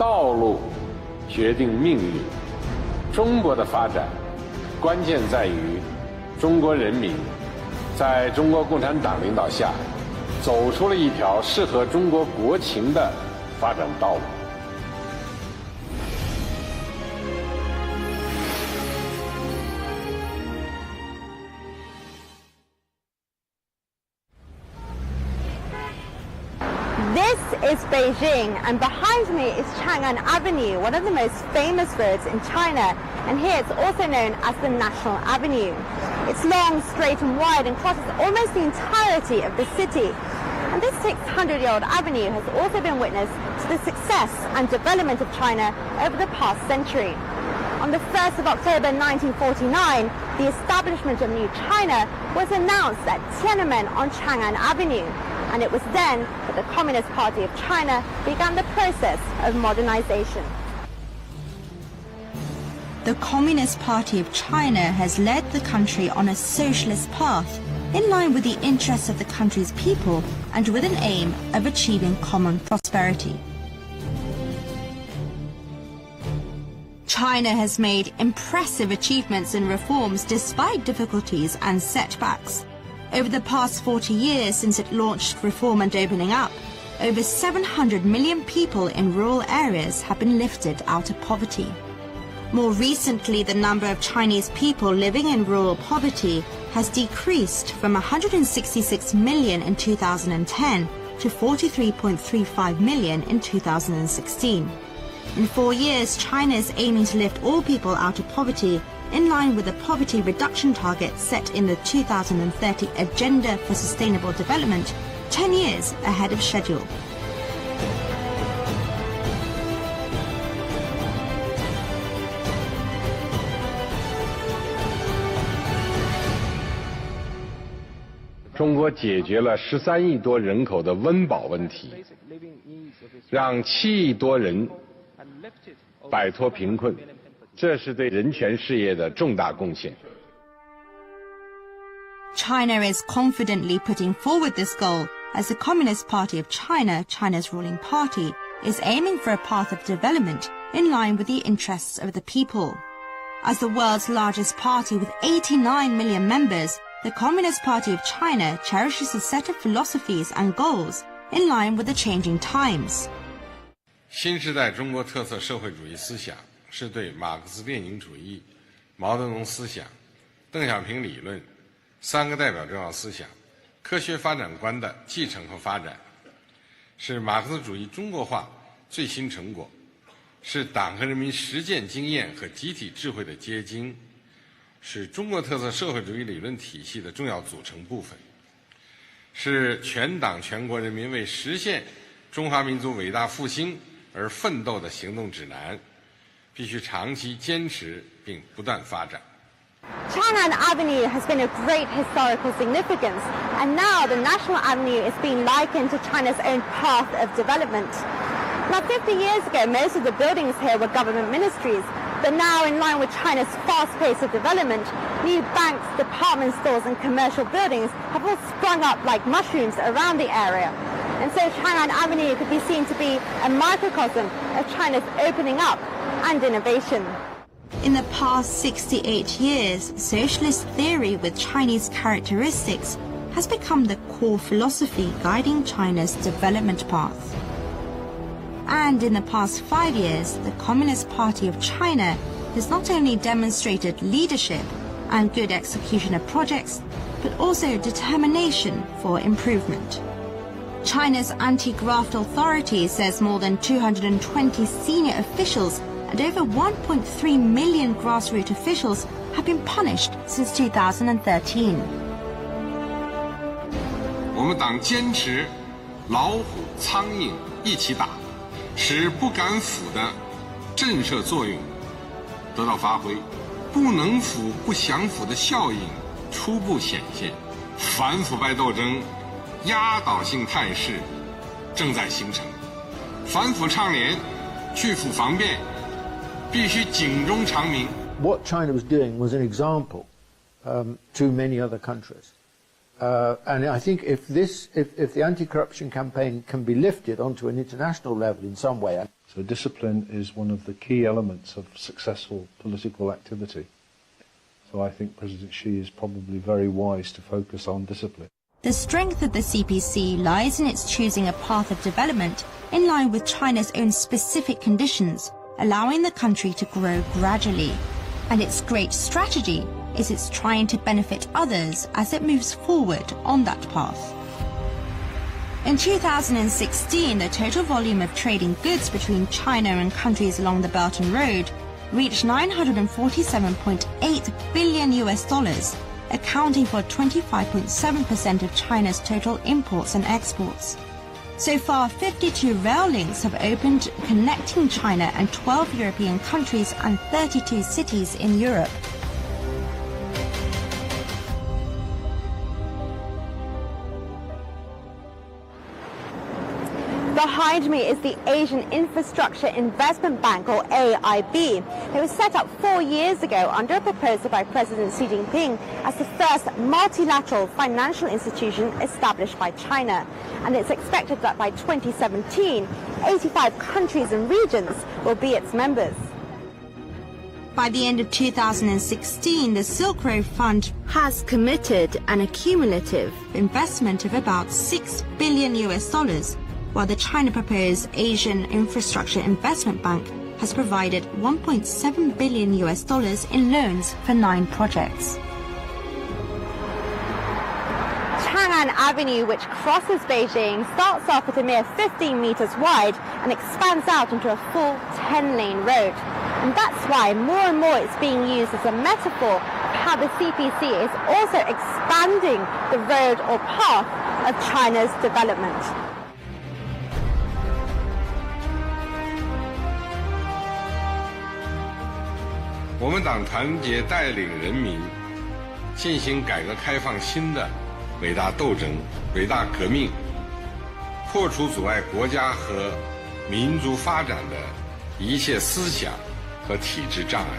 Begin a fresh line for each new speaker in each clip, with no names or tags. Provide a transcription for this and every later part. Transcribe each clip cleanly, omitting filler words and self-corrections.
道路决定命运。中国的发展，关键在于中国人民在中国共产党领导下，走出了一条适合中国国情的发展道路。
This is Beijing, and behind me is Chang'an Avenue, one of the most famous roads in China, and here it's also known as the National Avenue. It's long, straight and wide and crosses almost the entirety of the city. And this 600-year-old avenue has also been witness to the success and development of China over the past century. On the 1st of October 1949, the establishment of New China was announced at Tiananmen on Chang'an Avenue. And it was then that the Communist Party of China began the process of modernization.
The Communist Party of China has led the country on a socialist path, in line with the interests of the country's people and with an aim of achieving common prosperity. China has made impressive achievements and reforms despite difficulties and setbacks. Over the past 40 years since it launched reform and opening up, over 700 million people in rural areas have been lifted out of poverty. More recently, the number of Chinese people living in rural poverty has decreased from 166 million in 2010 to 43.35 million in 2016. In 4 years, China is aiming to lift all people out of poverty in line with the poverty reduction target set in the 2030 Agenda for Sustainable Development, 10 years ahead of schedule.
中国解决了13亿多人口的温饱问题，让7亿多人摆脱贫困。这是对人权事业的重大贡献。
China is confidently putting forward this goal as the Communist Party of China, China's ruling party, is aiming for a path of development in line with the interests of the people. As the world's largest party with 89 million members, the Communist Party of China cherishes a set of philosophies and goals in line with the changing times.
新时代中国特色社会主义思想是对马克思列宁主义、毛泽东思想、邓小平理论、三个代表重要思想、科学发展观的继承和发展，是马克思主义中国化最新成果，是党和人民实践经验和集体智慧的结晶，是中国特色社会主义理论体系的重要组成部分，是全党全国人民为实现中华民族伟大复兴而奋斗的行动指南，必须长期坚持并不断发展。
Chang'an Avenue has been of great historical significance, and now the National Avenue is being likened to China's own path of development. Now, 50 years ago, most of the buildings here were government ministries, but now, in line with China's fast pace of development, new banks, department stores and commercial buildings have all sprung up like mushrooms around the area. And so Chang'an Avenue could be seen to be a microcosm of China's opening up and innovation.
In the past 68 years, socialist theory with Chinese characteristics has become the core philosophy guiding China's development path. And in the past 5 years, the Communist Party of China has not only demonstrated leadership and good execution of projects, but also determination for improvement. China's anti-graft authority says more than 220 senior officials and over 1.3 million grassroots officials have been punished since 2013.
我们党坚持老虎、苍蝇一起打，使不敢腐的震慑作用得到发挥，不能腐、不想腐的效应初步显现，反腐败斗争压倒性态势正在形成，反腐倡廉，去腐防变。 必须警钟长鸣。
What China was doing was an example to many other countries. And I think if the anti-corruption campaign can be lifted onto an international level in some way.
So discipline is one of the key elements of successful political activity. So I think President Xi is probably very wise to focus on discipline.
The strength of the CPC lies in its choosing a path of development in line with China's own specific conditions, allowing the country to grow gradually. And its great strategy is its trying to benefit others as it moves forward on that path. In 2016, the total volume of trading goods between China and countries along the Belt and Road reached $947.8 billion, accounting for 25.7% of China's total imports and exports. So far, 52 rail links have opened connecting China and 12 European countries and 32 cities in Europe.
Behind me is the Asian Infrastructure Investment Bank, or AIB. It was set up 4 years ago under a proposal by President Xi Jinping as the first multilateral financial institution established by China. And it's expected that by 2017, 85 countries and regions will be its members.
By the end of 2016, the Silk Road Fund has committed an accumulative investment of about $6 billion, while the China-proposed Asian Infrastructure Investment Bank has provided $1.7 billion in loans for 9 projects.
Chang'an Avenue, which crosses Beijing, starts off at a mere 15 meters wide and expands out into a full 10-lane road. And that's why more and more it's being used as a metaphor of how the CPC is also expanding the road or path of China's development.
我们党团结带领人民进行改革开放新的伟大斗争、伟大革命，破除阻碍国家和民族发展的一切思想和体制障碍，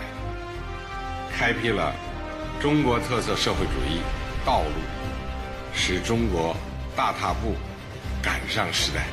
开辟了中国特色社会主义道路，使中国大踏步赶上时代。